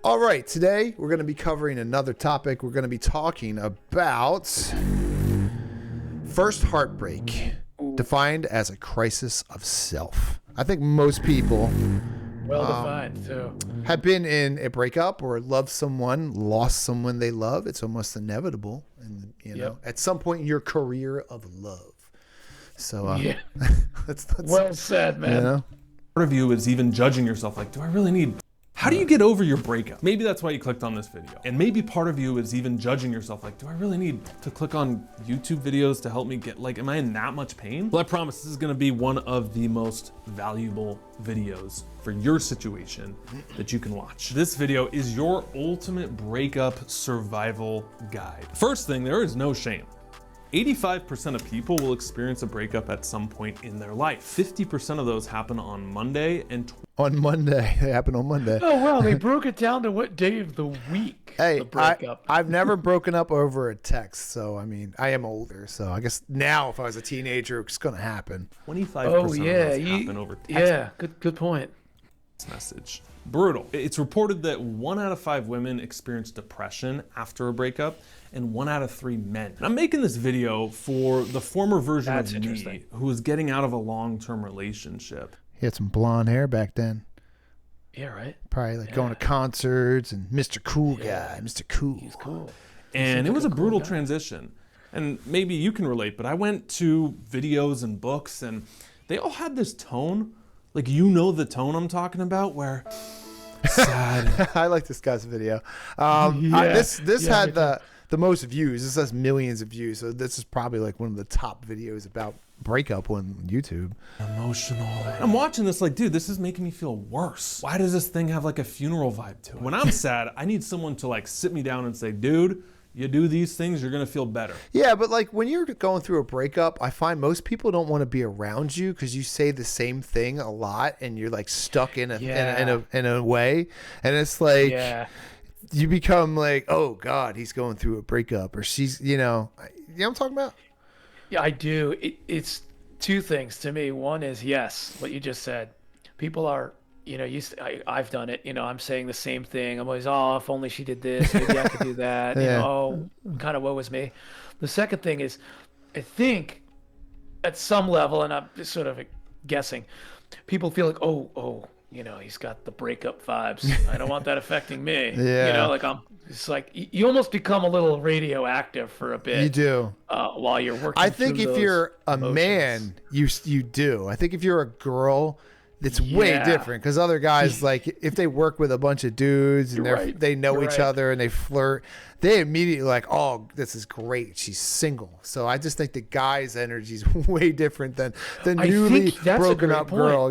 All right, today we're going to be covering another topic. We're going to be talking about first heartbreak, defined as a crisis of self. I think most people well defined too have been in a breakup or loved someone, lost someone they love. It's almost inevitable, and at some point in your career of love. So yeah, that's well said, man. Part of you is even judging yourself like, do I really need... How do you get over your breakup? Maybe that's why you clicked on this video. And maybe part of you is even judging yourself like, do I really need to click on YouTube videos to help me get, like, am I in that much pain? Well, I promise this is gonna be one of the most valuable videos for your situation that you can watch. This video is your ultimate breakup survival guide. First thing, there is no shame. 85% of people will experience a breakup at some point in their life. 50% of those happen on Monday and on Monday. They happen on Monday. Oh, wow. They broke it down to what day of the week hey, the breakup. I've never broken up over a text. So, I mean, I am older. So I guess now if I was a teenager, it's going to happen. 25% of those happen over text. Yeah, good point. Message. Brutal. It's reported that 1 out of 5 women experience depression after a breakup, and 1 out of 3 men. And I'm making this video for the former version of me who was getting out of a long-term relationship. He had some blonde hair back then. Yeah, right. Probably like going to concerts and Mr. Cool guy, Mr. Cool. He's cool. And it was a brutal transition. And maybe you can relate, but I went to videos and books and they all had this tone, like the tone I'm talking about, where sad. I like this guy's video. This had the most views. This has millions of views. So this is probably like one of the top videos about breakup on YouTube. Emotional. I'm watching this like, dude, this is making me feel worse. Why does this thing have like a funeral vibe to it? When I'm sad, I need someone to like sit me down and say, dude, you do these things, you're gonna feel better. Yeah, but like when you're going through a breakup, I find most people don't want to be around you because you say the same thing a lot and you're like stuck in a way. And it's like you become like, oh God, he's going through a breakup, or she's, you know what I'm talking about? Yeah, I do. It's two things to me. One is, yes, what you just said. People are, I've done it. I'm saying the same thing. I'm always, oh, if only she did this, maybe I could do that. Kind of woe is me. The second thing is, I think at some level, and I'm just sort of guessing, people feel like, oh, he's got the breakup vibes. I don't want that affecting me. It's like you almost become a little radioactive for a bit. You do. While you're working. I think if you're a man, you do. I think if you're a girl, it's way different, because other guys, like if they work with a bunch of dudes and they know each other and they flirt, they immediately like, oh, this is great, she's single. So I just think the guy's energy is way different than the newly broken up girl,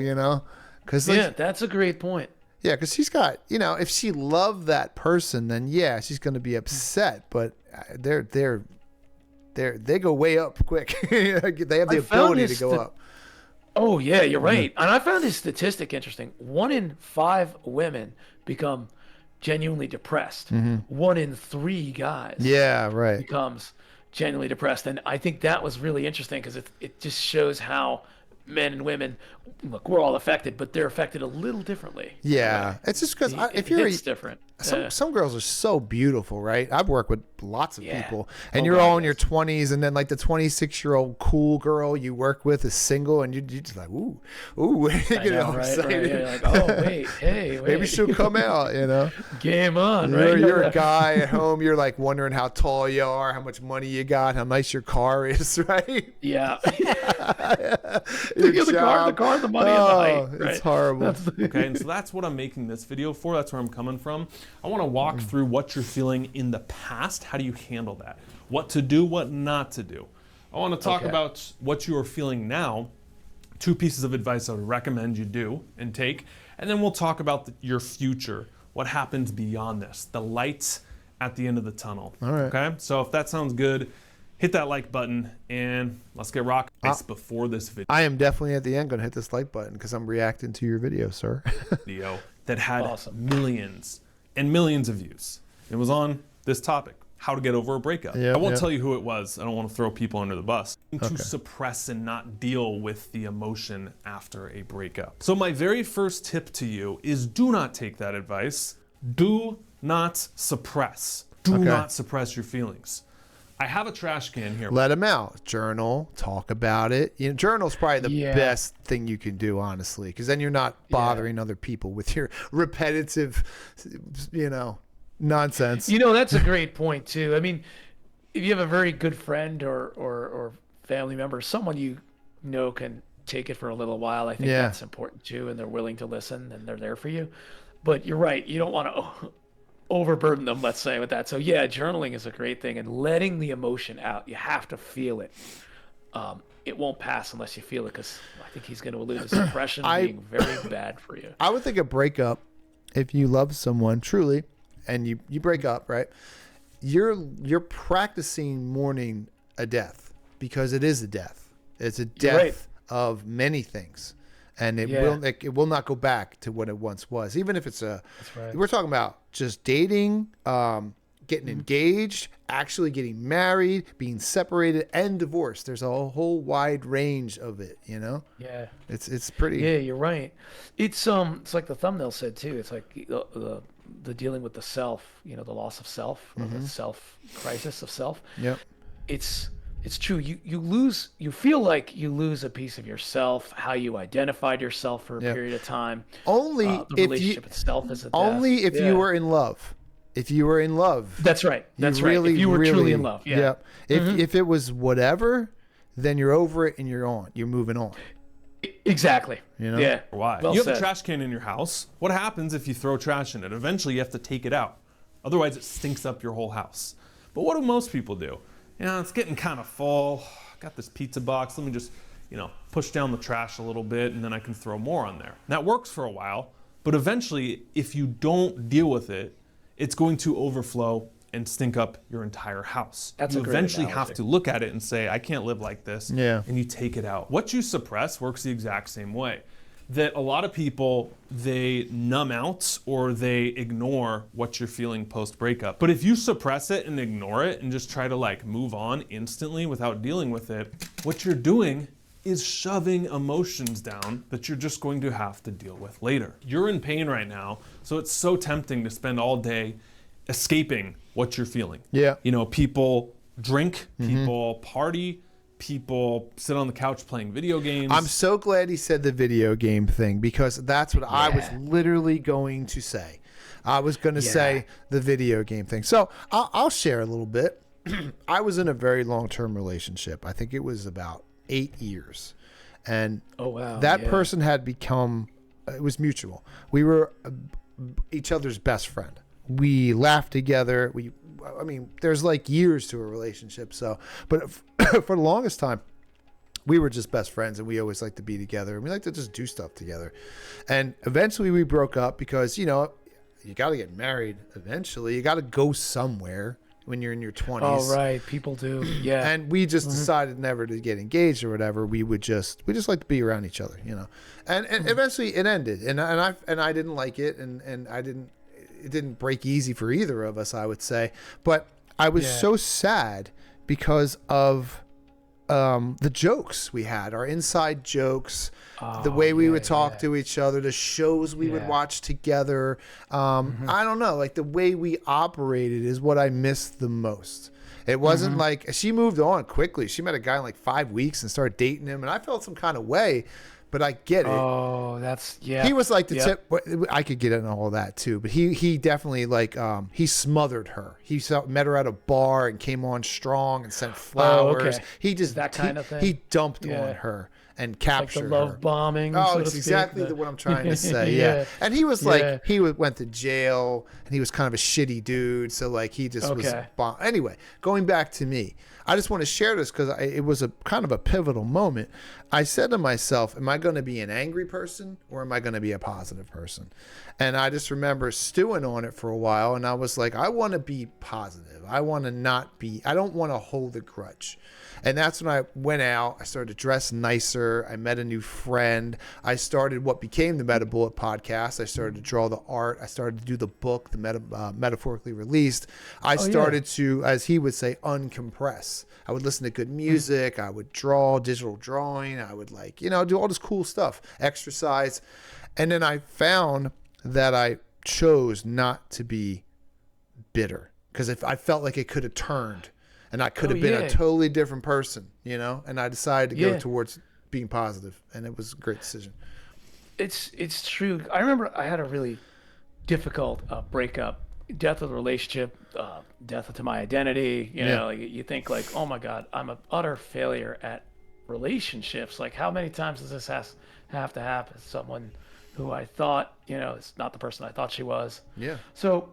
Because that's a great point. Yeah, because she's got, if she loved that person, then yeah, she's going to be upset. But they go way up quick. They have the ability to go up. Oh yeah, you're right. And I found this statistic interesting. 1 in 5 women become genuinely depressed. 1 in 3 guys. Becomes genuinely depressed, and I think that was really interesting because it just shows how men and women, look, we're all affected, but they're affected a little differently. Yeah, it's just because it's different. Some girls are so beautiful, right? I've worked with lots of people, and you're all in your 20s, and then like the 26-year-old cool girl you work with is single, and you're just like, ooh, excited. You're like, oh wait, maybe she'll come out, Game on, right? You're a guy at home. You're like wondering how tall you are, how much money you got, how nice your car is, right? Yeah. The car, the money, and the height. Right? It's horrible. Okay, and so that's what I'm making this video for. That's where I'm coming from. I want to walk through what you're feeling in the past. How do you handle that? What to do, what not to do. I want to talk about what you are feeling now. 2 pieces of advice I would recommend you do and take. And then we'll talk about your future. What happens beyond this? The lights at the end of the tunnel. All right. Okay, so if that sounds good, hit that like button and let's get rocking before this video. I am definitely at the end going to hit this like button because I'm reacting to your video, sir. Video that had millions and millions of views. It was on this topic, how to get over a breakup. I won't tell you who it was. I don't want to throw people under the bus. To suppress and not deal with the emotion after a breakup. So my very first tip to you is do not take that advice. Do not suppress. Do not suppress your feelings. I have a trash can here. Let them out. Journal. Talk about it. You know, journal's probably the best thing you can do, honestly, because then you're not bothering other people with your repetitive, nonsense. That's a great point too. I mean, if you have a very good friend or family member, someone you know can take it for a little while, I think that's important too, and they're willing to listen and they're there for you. But you're right. You don't want to overburden them, let's say, with that. So journaling is a great thing, and letting the emotion out. You have to feel it. It won't pass unless you feel it, because I think he's going to allude to suppression being very bad for you. I would think a breakup, if you love someone truly and you break up, right, you're practicing mourning a death, because it is a death. It's a death of many things. And it will not go back to what it once was, even if it's we're talking about just dating, getting engaged, actually getting married, being separated, and divorced. There's a whole wide range of it, Yeah. It's pretty. Yeah, you're right. It's like the thumbnail said too. It's like the dealing with the self, the loss of self, or the self crisis of self. Yep. It's true. You feel like you lose a piece of yourself, how you identified yourself for a period of time. Only the relationship itself is a death. Only if you were in love. If you were in love. That's right. That's right. If you were truly in love. Yeah. If it was whatever, then you're over it and you're moving on. Exactly. Yeah. Why? Well you said. have a trash can in your house. What happens if you throw trash in it? Eventually you have to take it out. Otherwise it stinks up your whole house. But what do most people do? It's getting kind of full. Got this pizza box. Let me just, push down the trash a little bit, and then I can throw more on there. And that works for a while, but eventually, if you don't deal with it, it's going to overflow and stink up your entire house. You eventually have to look at it and say, I can't live like this. Yeah. And you take it out. What you suppress works the exact same way. That a lot of people, they numb out or they ignore what you're feeling post-breakup. But if you suppress it and ignore it and just try to move on instantly without dealing with it, what you're doing is shoving emotions down that you're just going to have to deal with later. You're in pain right now, so it's so tempting to spend all day escaping what you're feeling. Yeah. People drink, people party, people sit on the couch playing video games. I'm so glad he said the video game thing, because that's what I was literally going to say. I was going to say the video game thing. So I'll share a little bit. I was in a very long-term relationship. I think it was about 8 years. And that person had become, it was mutual. We were each other's best friend. We laughed together. There's years to a relationship. So, but for the longest time, we were just best friends, and we always liked to be together, and we like to just do stuff together. And eventually we broke up because, you got to get married eventually. You got to go somewhere when you're in your 20s. Oh, right. People do. Yeah. And we just decided never to get engaged or whatever. We just like to be around each other, And eventually it ended, and I didn't like it, and it didn't break easy for either of us, I would say. But I was so sad because of the jokes we had, our inside jokes, the way we would talk to each other, the shows we would watch together. I don't know, the way we operated is what I missed the most. It wasn't she moved on quickly. She met a guy in 5 weeks and started dating him, and I felt some kind of way. But I get it. Oh, that's He was the tip. I could get into all that too. But he definitely he smothered her. He met her at a bar and came on strong and sent flowers. Oh, okay. He just that kind of thing. He dumped on her and captured the love her. bombing. Oh, it's exactly what I'm trying to say. Yeah. And he was he went to jail, and he was kind of a shitty dude. So he just was. Anyway, going back to me, I just want to share this because it was a kind of a pivotal moment. I said to myself, am I going to be an angry person, or am I going to be a positive person? And I just remember stewing on it for a while, and I was like, I want to be positive. I want to not be, I don't want to hold a grudge. And that's when I went out. I started to dress nicer. I met a new friend. I started what became the Meta Bullet podcast. I started to draw the art. I started to do the book, the Metaphorically Released. I started to, as he would say, uncompress. I would listen to good music. I would draw, digital drawing. I would do all this cool stuff, exercise. And then I found that I chose not to be bitter because if I felt like it could have turned and I could have been a totally different person, you know, and I decided to go towards being positive, and it was a great decision. It's true. I remember I had a really difficult breakup, death of the relationship, death to my identity. You know, like, you think like, oh my God, I'm an utter failure at relationships. Like, how many times does this have to happen? Someone who I thought, you know, is not the person I thought she was. Yeah. So,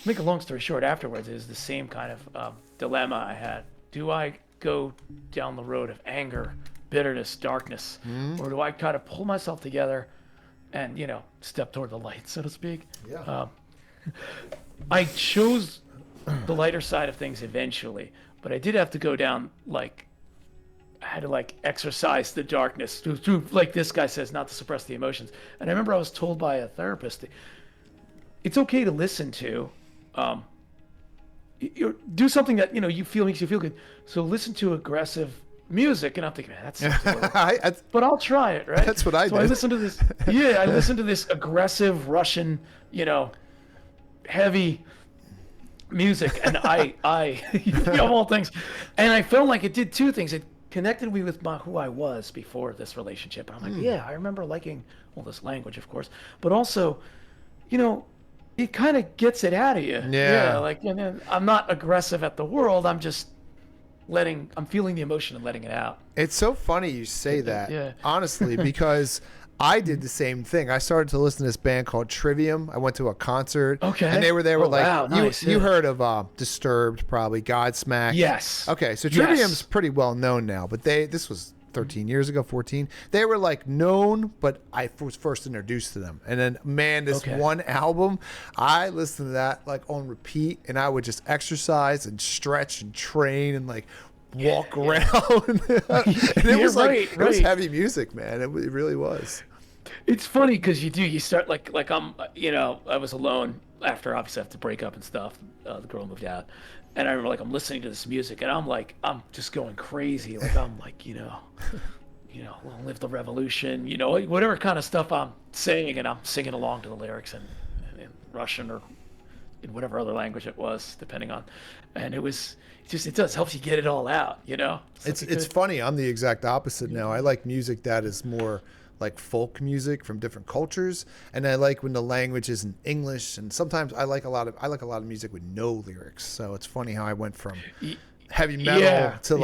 make a long story short, afterwards, it was the same kind of dilemma I had. Do I go down the road of anger, bitterness, darkness, or do I kind of pull myself together and, you know, step toward the light, so to speak? Yeah. I chose the lighter side of things eventually, but I did have to go down, like, I had to like exercise the darkness through, like this guy says, not to suppress the emotions. And I remember I was told by a therapist, it's okay to listen to, do something that, you know, you feel makes you feel good. So listen to aggressive music. And I'm thinking, man, that's but I'll try it, right? That's what I did. So I listened to this. Yeah, I listened to this aggressive Russian, you know, heavy music, and I you know, of all things, and I felt like it did two things. It connected me with who I was before this relationship. And I'm like, yeah, I remember liking all this language, of course, but also, you know, it kind of gets it out of you. Yeah, like, you know, I'm not aggressive at the world. I'm just I'm feeling the emotion and letting it out. It's so funny you say that, honestly, because I did the same thing. I started to listen to this band called Trivium. I went to a concert. Okay. And they were there with like, wow, nice, you heard of Disturbed, probably, Godsmack. Yes. Okay, so Trivium's pretty well known now, but this was 13 years ago, 14. They were like known, but I was first introduced to them. And then, man, this one album, I listened to that like on repeat, and I would just exercise and stretch and train and like walk around. And it was like, it was heavy music, man. It really was. It's funny because you start like I'm, you know, I was alone after obviously I have to break up and stuff. The girl moved out, and I remember like I'm listening to this music and I'm just going crazy. Like I'm like, you know, long live the revolution, you know, whatever kind of stuff I'm saying, and I'm singing along to the lyrics in Russian or in whatever other language it was, depending on, and it helps you get it all out, you know. It's funny. I'm the exact opposite now. I like music that is more like folk music from different cultures, and I like when the language is in English, and sometimes I like a lot of music with no lyrics. So it's funny how I went from heavy metal to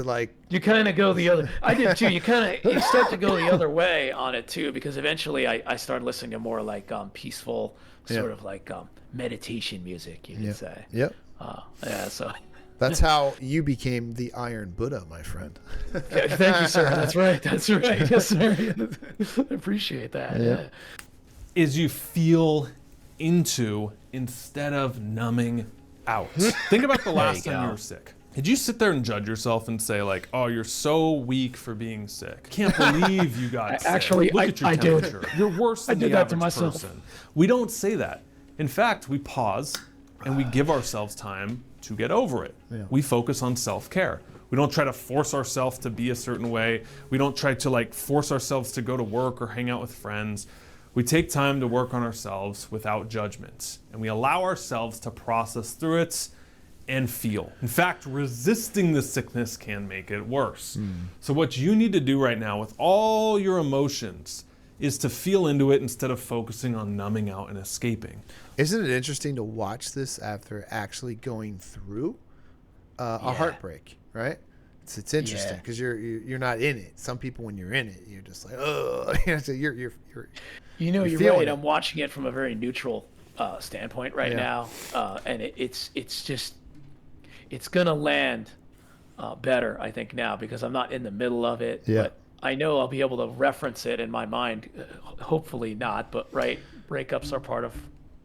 like you kind of go the other. I did too. You start to go the other way on it too, because eventually I started listening to more like peaceful sort of like meditation music, you could say. Yep. So that's how you became the Iron Buddha, my friend. Thank you, sir. That's right. Yes, sir. I appreciate that. Yeah. Is you feel into instead of numbing out. Think about the last time you were sick. Did you sit there and judge yourself and say like, oh, you're so weak for being sick? Can't believe you got sick. Actually, Look at your temperature. You're worse than the average myself. person. We don't say that. In fact, we pause and we give ourselves time to get over it. Yeah. We focus on self-care. We don't try to force ourselves to be a certain way. We don't try to like force ourselves to go to work or hang out with friends. We take time to work on ourselves without judgment, and we allow ourselves to process through it and feel. In fact, resisting the sickness can make it worse. So what you need to do right now with all your emotions is to feel into it instead of focusing on numbing out and escaping. Isn't it interesting to watch this after actually going through a heartbreak, right? It's interesting because you're not in it. Some people, when you're in it, you're just like, oh, so you're you're right. I'm watching it from a very neutral standpoint right now, and it's gonna land better, I think, now, because I'm not in the middle of it. But I know I'll be able to reference it in my mind. Hopefully not, but breakups are part of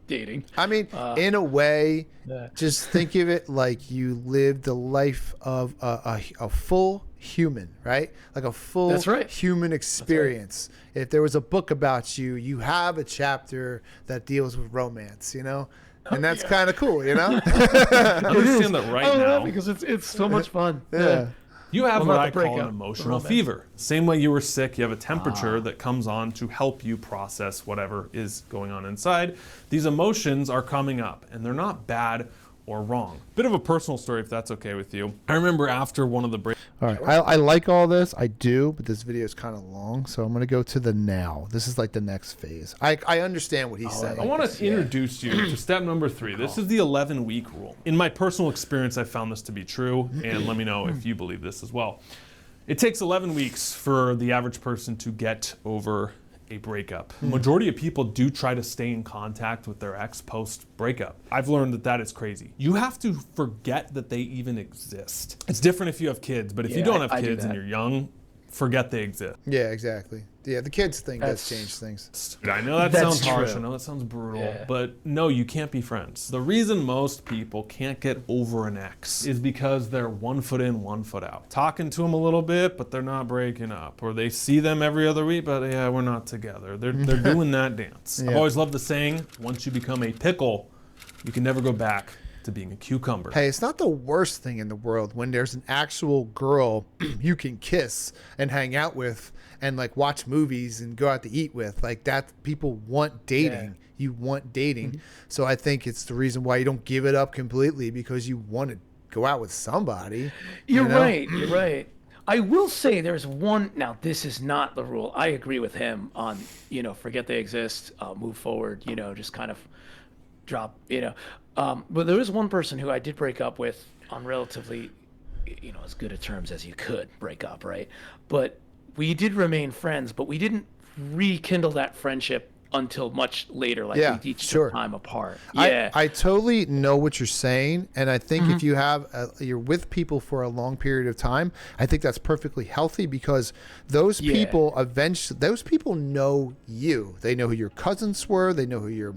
dating. I mean, in a way, just think of it like you lived the life of a full human, right? Like a full human experience. If there was a book about you, you have a chapter that deals with romance, you know? And that's kind of cool, you know? I understand that right now. Because it's so much fun. Yeah. You have what I call an emotional fever. Same way you were sick, you have a temperature that comes on to help you process whatever is going on inside. These emotions are coming up, and they're not bad or wrong. Bit of a personal story, if that's okay with you. I remember after one of the breaks. All right, I like all this. I do, but this video is kind of long, so I'm going to go to the now. This is like the next phase. I understand what he's saying. I want to introduce you to step number 3. This is the 11-week rule. In my personal experience, I found this to be true, and let me know if you believe this as well. It takes 11 weeks for the average person to get over a breakup. Majority of people do try to stay in contact with their ex post breakup. I've learned that that is crazy. You have to forget that they even exist. It's different if you have kids, but if you don't have kids and you're young, forget they exist. Yeah, exactly. Yeah, the kids thing does change things. I know that sounds harsh, I know that sounds brutal, but no, you can't be friends. The reason most people can't get over an ex is because they're 1 foot in, 1 foot out. Talking to them a little bit, but they're not breaking up. Or they see them every other week, but yeah, we're not together. They're doing that dance. I've always loved the saying, once you become a pickle, you can never go back to being a cucumber. Hey, it's not the worst thing in the world when there's an actual girl you can kiss and hang out with and like watch movies and go out to eat with. Like that, people want dating. You want dating. So I think it's the reason why you don't give it up completely, because you want to go out with somebody. You're right. You're right. I will say there's one, now this is not the rule. I agree with him on, forget they exist, move forward, just kind of drop, but there was one person who I did break up with on relatively, as good a terms as you could break up, right? But we did remain friends, but we didn't rekindle that friendship until much later, like we each took time apart. Yeah, I totally know what you're saying, and I think if you have you're with people for a long period of time, I think that's perfectly healthy, because those people eventually, those people know you. They know who your cousins were. They know who your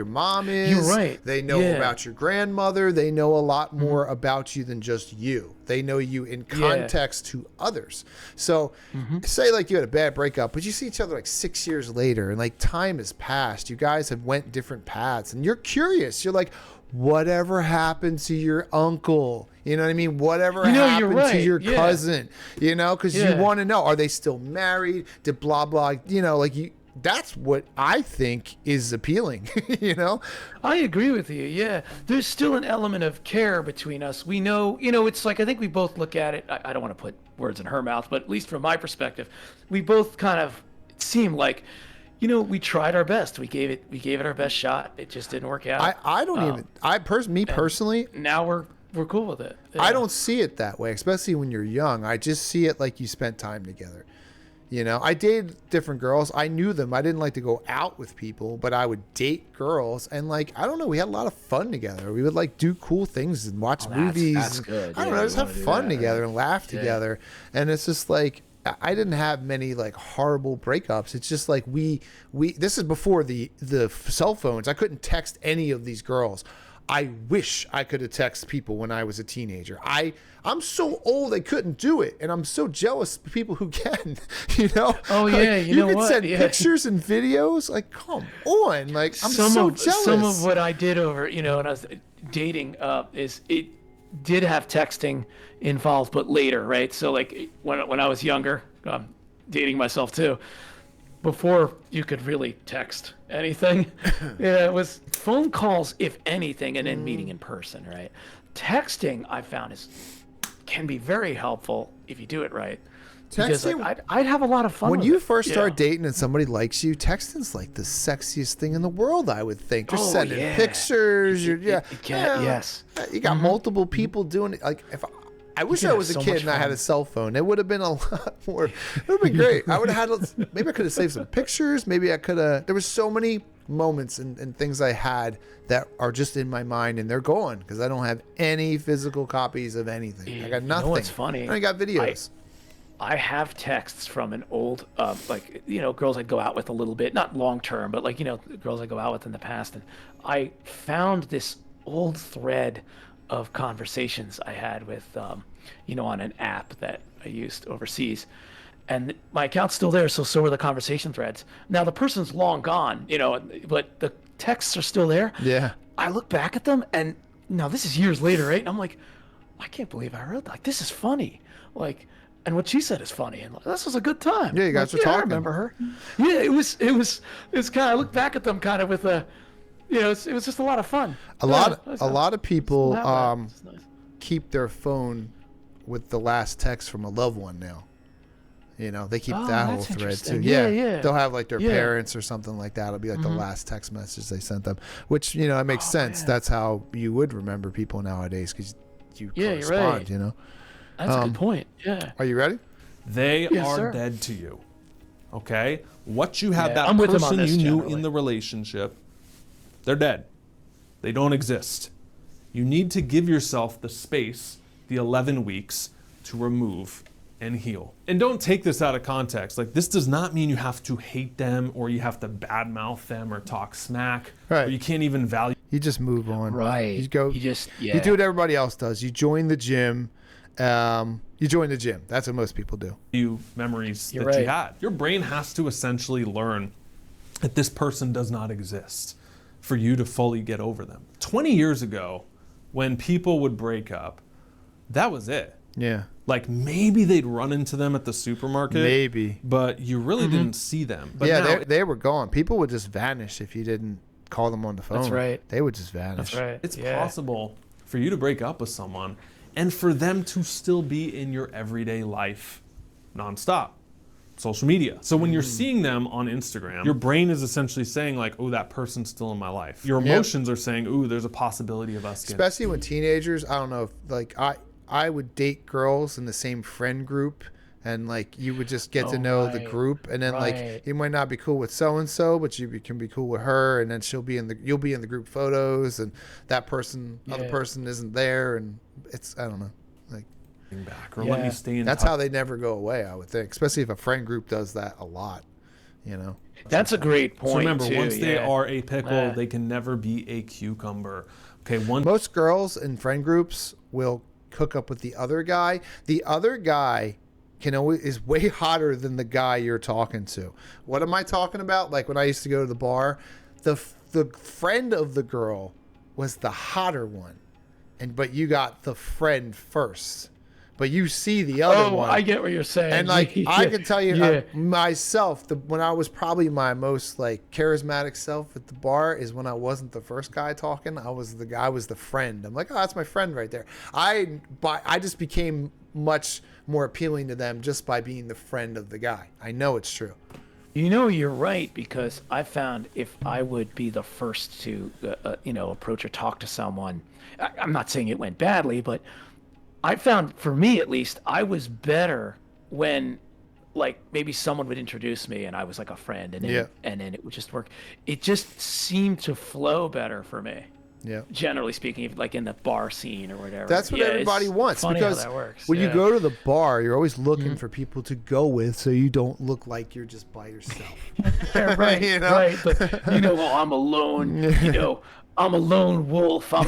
mom is. You're right. They know about your grandmother. They know a lot more about you than just you. They know you in context to others. So say like you had a bad breakup, but you see each other like 6 years later, and like time has passed. You guys have went different paths, and you're curious. You're like, whatever happened to your uncle? You know what I mean? Whatever happened to your cousin? Because you want to know, are they still married? Did blah, blah, like you. That's what I think is appealing, I agree with you. Yeah. There's still an element of care between us. We know, it's like, I think we both look at it. I don't want to put words in her mouth, but at least from my perspective, we both kind of seem like, we tried our best. We gave it our best shot. It just didn't work out. Personally, now we're cool with it. Yeah. I don't see it that way, especially when you're young. I just see it like you spent time together. I dated different girls. I knew them. I didn't like to go out with people, but I would date girls, and like, I don't know, we had a lot of fun together. We would like do cool things and watch movies. That's good. I don't know, just have fun together and laugh together. And it's just like, I didn't have many like horrible breakups. It's just like we this is before the cell phones. I couldn't text any of these girls. I wish I could have texted people when I was a teenager. I'm so old I couldn't do it, and I'm so jealous of people who can. Oh yeah, like, you know can what? send pictures and videos. Like, come on, like I'm so jealous. Some of what I did over, when I was dating, is it did have texting involved, but later, right? So like when I was younger, dating myself too. Before you could really text anything, it was phone calls, if anything, and then meeting in person, right? Texting, I found, can be very helpful if you do it right. Because like, I'd have a lot of fun when with you it, first start dating and somebody likes you. Texting's like the sexiest thing in the world, I would think. You're sending pictures. You got multiple people doing it. Like if I wish I was a kid and I had a cell phone. It would have been a lot more. It would have been great. I would have had, maybe I could have saved some pictures. Maybe I could have, there was so many moments and things I had that are just in my mind, and they're gone because I don't have any physical copies of anything. I got nothing. What's funny? I got videos. I have texts from an old, girls I'd go out with a little bit, not long term, but like, girls I go out with in the past. And I found this old thread of conversations I had with, on an app that I used overseas, and my account's still there. So are the conversation threads. Now the person's long gone, but the texts are still there. Yeah. I look back at them, and now this is years later, right? And I'm like, I can't believe I wrote that. Like, this is funny. Like, and what she said is funny, and like, this was a good time. Yeah, you guys were talking. I remember her. Yeah, it was kind of, I look back at them kind of with a, you know, it was just a lot of fun. A lot of people nice. keep their phone with the last text from a loved one now. You know, they keep that whole thread too. Yeah. They'll have like their parents or something like that. It'll be like the last text message they sent them, which, you know, it makes sense. Man. That's how you would remember people nowadays, because you correspond, you're right. You know. That's a good point. Yeah. Are you ready? They are dead to you. Okay? What you had that person you knew in the relationship, they're dead. They don't exist. You need to give yourself the space, the 11 weeks, to remove and heal. And don't take this out of context. Like, this does not mean you have to hate them, or you have to badmouth them or talk smack. Right. Or you can't even value. You just move on. Right. You go. You do what everybody else does. You join the gym. That's what most people do. Memories that you had. Your brain has to essentially learn that this person does not exist for you to fully get over them. 20 years ago, when people would break up, that was it. Yeah. Like, maybe they'd run into them at the supermarket. Maybe. But you really didn't see them. But yeah, they were gone. People would just vanish if you didn't call them on the phone. That's right. They would just vanish. That's right. It's possible for you to break up with someone and for them to still be in your everyday life nonstop. Social media. So when you're seeing them on Instagram, your brain is essentially saying like, oh, that person's still in my life. Your emotions are saying, ooh, there's a possibility of us getting. Especially when teenagers, I don't know, if, like I would date girls in the same friend group, and like you would just get to know the group, and then like you might not be cool with so and so, but you can be cool with her, and then you'll be in the group photos, and that person, other person isn't there, and it's, I don't know, like back or let me stay in. That's how they never go away, I would think, especially if a friend group does that a lot, you know. That's a great point. So remember, too, once they are a pickle, they can never be a cucumber. Okay, most girls in friend groups will hook up with the other guy. The other guy is way hotter than the guy you're talking to. What am I talking about? Like when I used to go to the bar, the friend of the girl was the hotter one, but you got the friend first. But you see the other one. Oh, I get what you're saying. And like I can tell you myself, when I was probably my most like charismatic self at the bar is when I wasn't the first guy talking. I was the friend. I'm like, oh, that's my friend right there. I just became much more appealing to them just by being the friend of the guy. I know it's true. You know, you're right, because I found if I would be the first to, approach or talk to someone, I'm not saying it went badly, but I found, for me at least, I was better when, like, maybe someone would introduce me and I was like a friend, and then it would just work. It just seemed to flow better for me. Yeah. Generally speaking, like in the bar scene or whatever. That's what everybody wants, because when you go to the bar, you're always looking for people to go with, so you don't look like you're just by yourself. Right. You know? Right. But I'm alone. I'm a lone wolf. Well,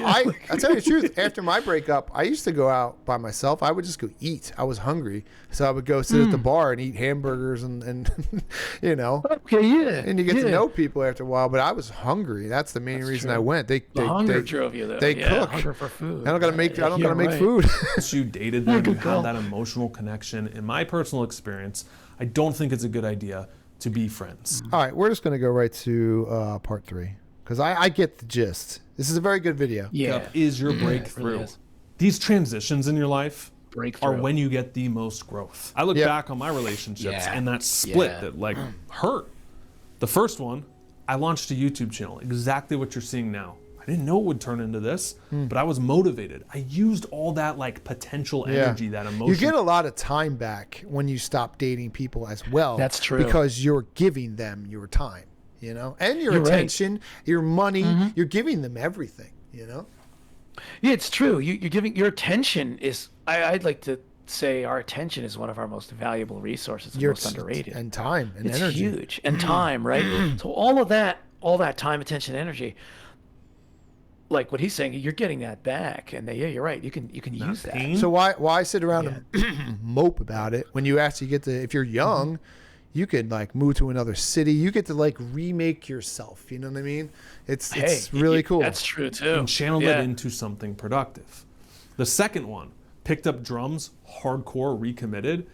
I'll tell you the truth. After my breakup, I used to go out by myself. I would just go eat. I was hungry, so I would go sit at the bar and eat hamburgers and Okay, yeah. And you get to know people after a while. But I was hungry. That's the main reason I went. The hunger drove you, though. They cook. Hunger for food. I don't gotta make food. Once you dated them, you had that emotional connection. In my personal experience, I don't think it's a good idea to be friends. All right, we're just gonna go right to part 3. Because I get the gist. This is a very good video. Yeah. Is your breakthrough. Really is. These transitions in your life are when you get the most growth. I look back on my relationships and that split that like hurt. The first one, I launched a YouTube channel, exactly what you're seeing now. I didn't know it would turn into this, but I was motivated. I used all that like potential energy, that emotion. You get a lot of time back when you stop dating people as well. That's true. Because you're giving them your time. And your attention, your money, you're giving them everything, Yeah, it's true. You're giving your attention is, I'd like to say our attention is one of our most valuable resources, and most underrated. And time and energy. It's huge. And time, right? So all that time, attention, energy, like what he's saying, you're getting that back. And you're right. You can use that. So why sit around and mope about it when you actually get to, if you're young, you could like move to another city. You get to like remake yourself. You know what I mean? It's really cool. That's true too. And channel it into something productive. The second one, picked up drums, hardcore, recommitted.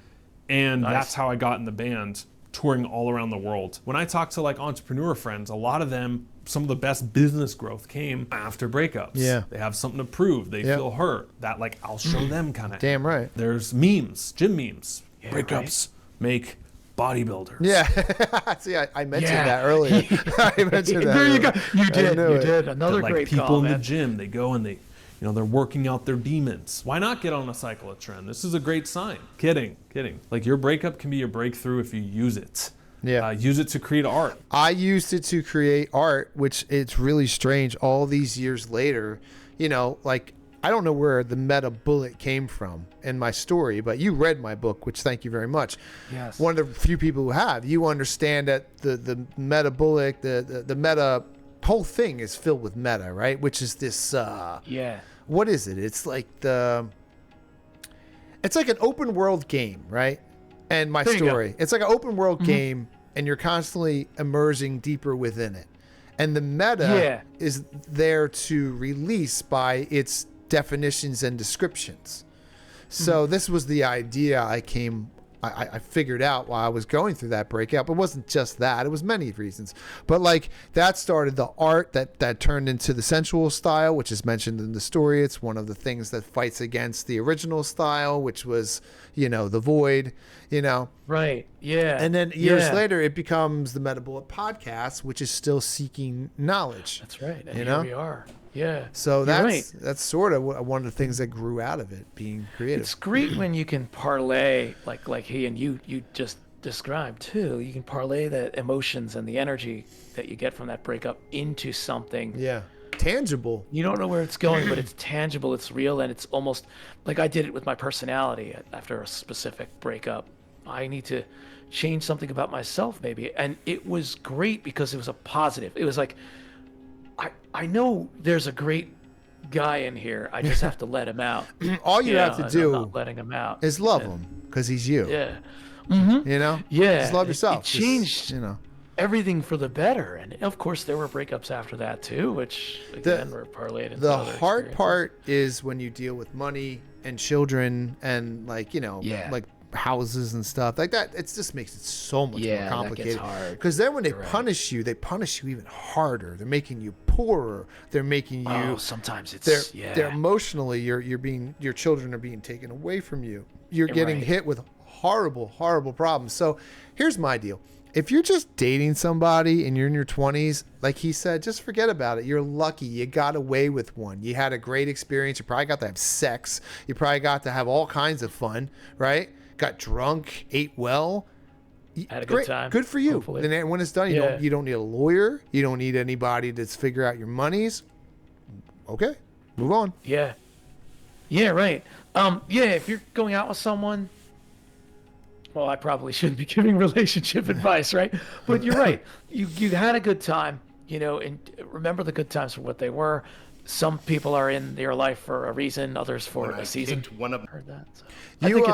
And that's how I got in the band touring all around the world. When I talk to like entrepreneur friends, a lot of them, some of the best business growth came after breakups. Yeah. They have something to prove. They feel hurt. That like, I'll show them kind of. Damn right. There's memes, gym memes. Yeah, breakups make bodybuilders. Yeah. See, I mentioned that earlier. I mentioned that. There you go. You did. Another Like great people call, in man. the gym, they go and they, you know, they're working out their demons. Why not get on a cycle of trend? This is a great sign. Kidding. Like your breakup can be your breakthrough if you use it. Yeah. Use it to create art. I used it to create art, which it's really strange all these years later. You know, like, I don't know where the meta bullet came from in my story, but you read my book, which thank you very much. Yes. One of the few people who have. You understand that the meta bullet, the meta whole thing is filled with meta, right? Which is this, what is it? It's like it's like an open world game, right? And my story, it's like an open world game, and you're constantly immersing deeper within it. And the meta is there to release by its definitions and descriptions. So this was the idea I figured out while I was going through that breakup. It wasn't just that, it was many reasons. But like that started the art that turned into the sensual style, which is mentioned in the story. It's one of the things that fights against the original style, which was, you know, the void, you know. Right. Yeah. And then years later it becomes the Meta Bullet podcast, which is still seeking knowledge. That's right. And you here know? we are. Yeah. So that's sort of one of the things that grew out of it, being creative. It's great when you can parlay, like he and you just described too. You can parlay the emotions and the energy that you get from that breakup into something. Yeah. Tangible. You don't know where it's going, but it's tangible, it's real, and it's almost like I did it with my personality after a specific breakup. I need to change something about myself maybe. And it was great because it was a positive. It was like, I know there's a great guy in here. I just have to let him out. All you have to do I'm not letting him out. is love him because he's you. Yeah. You know? Yeah. Just love yourself. It changed you know, everything for the better. And of course there were breakups after that too, which again were parlayed into the other hard experiences. part is when you deal with money and children and like, you know, like houses and stuff like that. It just makes it so much more complicated. Because then when they punish you, they punish you even harder. They're making you poorer. They're making you. Sometimes it's they're emotionally. Your children are being taken away from you. You're getting hit with horrible problems. So here's my deal. If you're just dating somebody and you're in your 20s, like he said, just forget about it. You're lucky. You got away with one. You had a great experience. You probably got to have sex. You probably got to have all kinds of fun, right? Got drunk, ate well. Had a good time. Good for you. Hopefully. And then when it's done, you don't need a lawyer. You don't need anybody to figure out your monies. Okay, move on. Yeah. Yeah, right. If you're going out with someone, well, I probably shouldn't be giving relationship advice, right? But you're right. You had a good time, you know, and remember the good times for what they were. Some people are in your life for a reason, others for a season. Heard that. So I think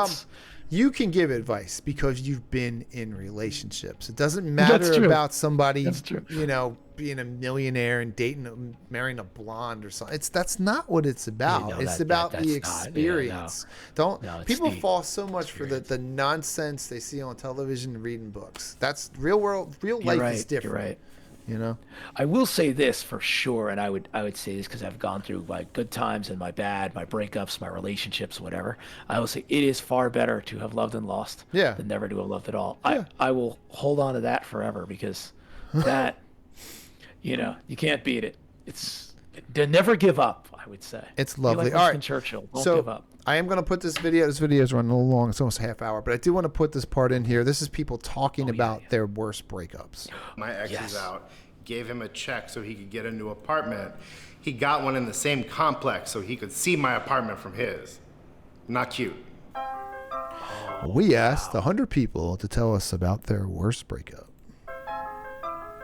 you can give advice because you've been in relationships. It doesn't matter about somebody, you know, being a millionaire and marrying a blonde or something. That's not what it's about. It's about the experience. People fall so much for the nonsense they see on television and reading books. That's real life is different. You're right. You know, I will say this for sure, and I would say this because I've gone through my good times and my bad, my breakups, my relationships, whatever. I will say it is far better to have loved and lost than never to have loved at all. Yeah. I will hold on to that forever because that, you know, you can't beat it. Never give up, I would say. It's lovely. Like all right, Churchill, don't give up. I am going to put this video. This video is running a little long. It's almost a half hour, but I do want to put this part in here. This is people talking about their worst breakups. My ex is out. Gave him a check so he could get a new apartment. He got one in the same complex so he could see my apartment from his. Not cute. We asked 100 people to tell us about their worst breakup. I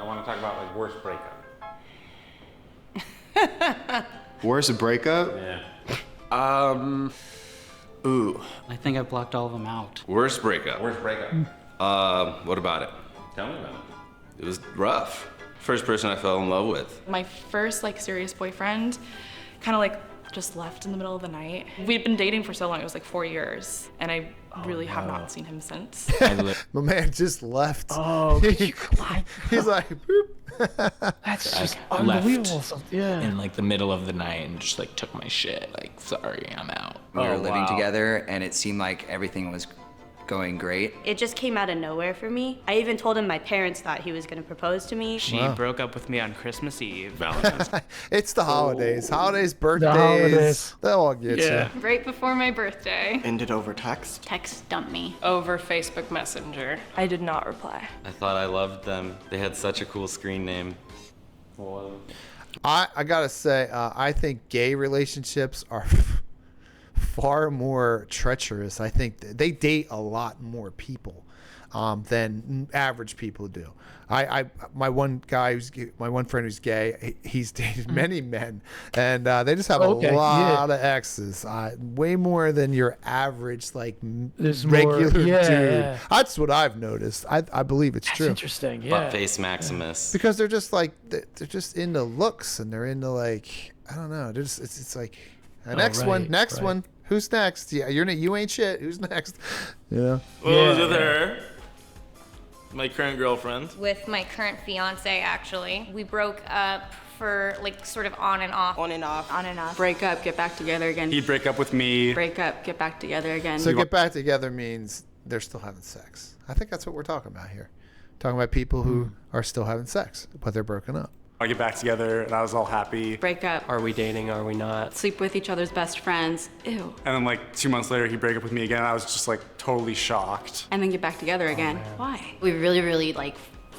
want to talk about like worst breakup. Worst breakup? Yeah. Ooh. I think I blocked all of them out. Worst breakup. Worst breakup. What about it? Tell me about it. It was rough. First person I fell in love with. My first like serious boyfriend kind of like just left in the middle of the night. We'd been dating for so long, it was like 4 years. And I really have not seen him since. My man just left. Oh, he's like, boop. That's just I unbelievable. left Yeah. in like the middle of the night and just like took my shit. Like, sorry, I'm out. We were living together, and it seemed like everything was going great. It just came out of nowhere for me. I even told him my parents thought he was going to propose to me. She broke up with me on Christmas Eve. Valentine's. It's the holidays. Holidays, birthdays. holidays. They'll all get you. Right before my birthday. Ended over text. Text dumped me. Over Facebook Messenger. I did not reply. I thought I loved them. They had such a cool screen name. I gotta say, I think gay relationships are far more treacherous. I think they date a lot more people than average people do. My one friend who's gay, he's dated many men, and they just have a lot of exes, way more than your average regular dude. Yeah. That's what I've noticed. I believe it's true. Interesting. Yeah. Butt-face Maximus. Because they're just like they're just into looks, and they're into like, I don't know. They're just, it's like next one. Who's next? Yeah, you ain't shit. Who's next? Yeah. Well, was with her. My current girlfriend. With my current fiance, actually. We broke up for like sort of on and off. On and off. On and off. Break up, get back together again. He'd break up with me. Break up, get back together again. So get back together means they're still having sex. I think that's what we're talking about here. Talking about people who are still having sex, but they're broken up. I get back together, and I was all happy. Break up. Are we dating? Are we not? Sleep with each other's best friends. Ew. And then like 2 months later, he'd break up with me again. I was just like totally shocked. And then get back together again. Why? We really like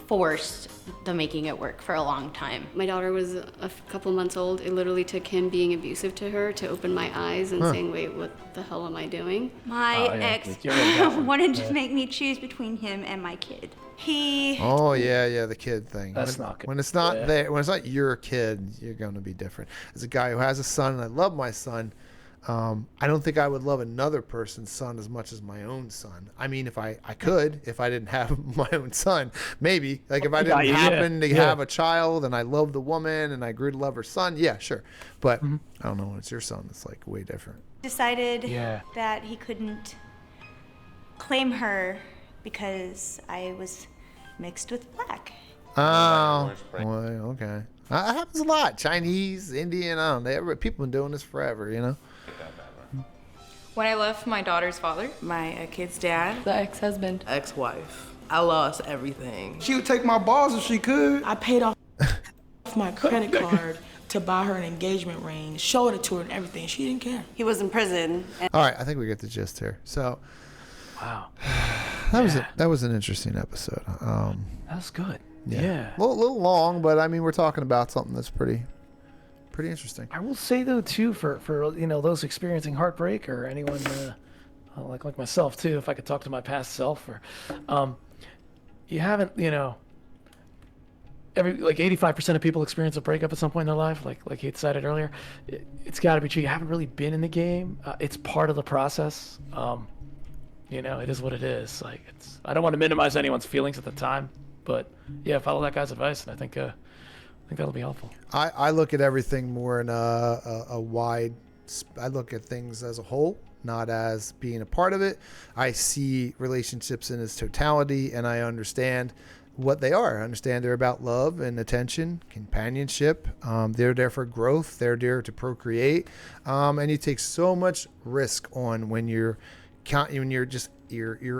forced the making it work for a long time. My daughter was a couple months old. It literally took him being abusive to her to open my eyes and saying, wait, what the hell am I doing? My ex wanted to make me choose between him and my kid. Oh yeah, the kid thing. That's not good. When it's not there, when it's not your kid, you're going to be different. As a guy who has a son, and I love my son, I don't think I would love another person's son as much as my own son. I mean, if I could, if I didn't have my own son, maybe. Like if I didn't happen to have a child and I love the woman and I grew to love her son, yeah, sure. But I don't know, when it's your son, it's like way different. Decided that he couldn't claim her because I was mixed with black. Oh, well, okay. That happens a lot. Chinese, Indian, I don't know. People have been doing this forever, you know? When I left my daughter's father. My kid's dad. The ex-husband. Ex-wife. I lost everything. She would take my balls if she could. I paid off my credit card to buy her an engagement ring, showed it to her and everything. She didn't care. He was in prison. All right, I think we get the gist here. So, Wow. That was an interesting episode. That was good. Yeah. A little long, but I mean, we're talking about something that's pretty interesting. I will say though too, for those experiencing heartbreak or anyone like myself too, if I could talk to my past self, or you haven't, every 85% of people experience a breakup at some point in their life, like he had cited earlier. It's got to be true. You haven't really been in the game. It's part of the process. It is what it is. Like I don't want to minimize anyone's feelings at the time, but yeah, follow that guy's advice, and I think that'll be helpful. I look at everything more in a wide. I look at things as a whole, not as being a part of it. I see relationships in its totality, and I understand what they are. I understand they're about love and attention, companionship. They're there for growth. They're there to procreate, and you take so much risk on when you're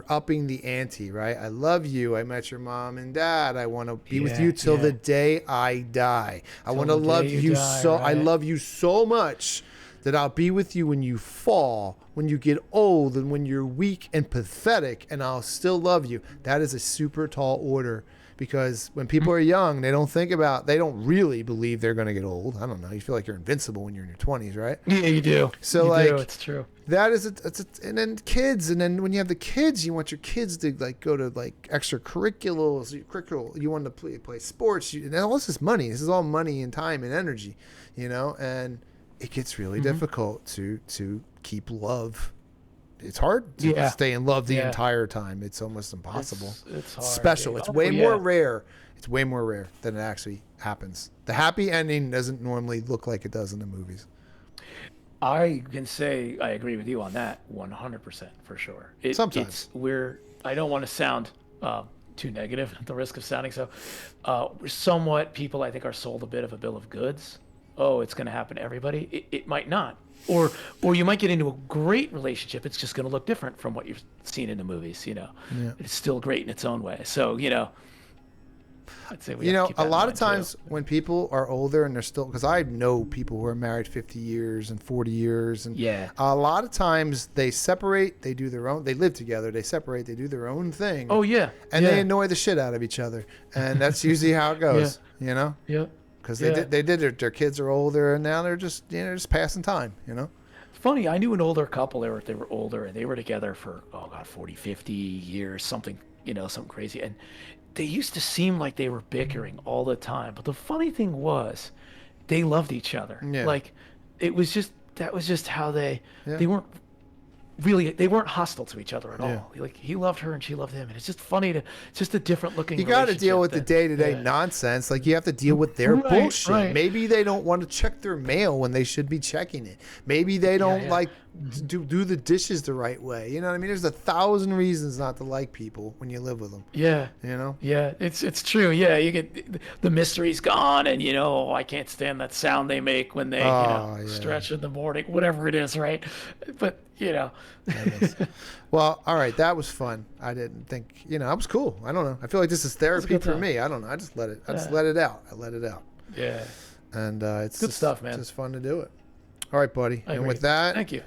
upping the ante, right? I love you. I met your mom and dad. I want to be with you till the day I die. I want to love you so. Right? I love you so much that I'll be with you when you fall, when you get old, and when you're weak and pathetic, and I'll still love you. That is a super tall order, because when people are young, they don't really believe they're going to get old. I don't know. You feel like you're invincible when you're in your 20s, right? Yeah, you do. So it's true. That is and then kids, and then when you have the kids, you want your kids to go to extracurriculars, you want to play sports, and all this is money. This is all money and time and energy, and it gets really difficult to keep love. It's hard to stay in love the entire time. It's almost impossible. It's hard. Special. It's way more rare. It's way more rare than it actually happens. The happy ending doesn't normally look like it does in the movies. I can say I agree with you on that 100% for sure. Sometimes. I don't want to sound too negative at the risk of sounding so. Somewhat people I think are sold a bit of a bill of goods. Oh, it's going to happen to everybody. It might not. Or you might get into a great relationship. It's just going to look different from what you've seen in the movies, you know. Yeah. It's still great in its own way. So, you know, I'd say a lot of times when people are older and they're still, because I know people who are married 50 years and 40 years, and a lot of times they separate, they do their own, they live together, they separate, they do their own thing. Oh yeah, and they annoy the shit out of each other, and that's usually how it goes. You know. Yeah. Because they did their kids are older, and now they're just just passing time. You know. Funny, I knew an older couple. They were older, and they were together for 40, 50 years, something crazy, and they used to seem like they were bickering all the time. But the funny thing was, they loved each other. Yeah. Like, that was just how they weren't hostile to each other at all. Like, he loved her and she loved him, and it's just funny it's just a different looking. You got to deal with the day-to-day nonsense. Like, you have to deal with their bullshit. Right. Maybe they don't want to check their mail when they should be checking it. Maybe they don't like do the dishes the right way. You know what I mean? There's 1,000 reasons not to like people when you live with them. Yeah. You know? Yeah, it's true. Yeah, you get the mystery's gone, and I can't stand that sound they make when they stretch in the morning, whatever it is, right? But well, all right, that was fun. I didn't think, it was cool. I don't know. I feel like this is therapy for me. I don't know. I just let it out. I let it out. Yeah. And it's good stuff, man. It's just fun to do it. All right, buddy. And with that, thank you.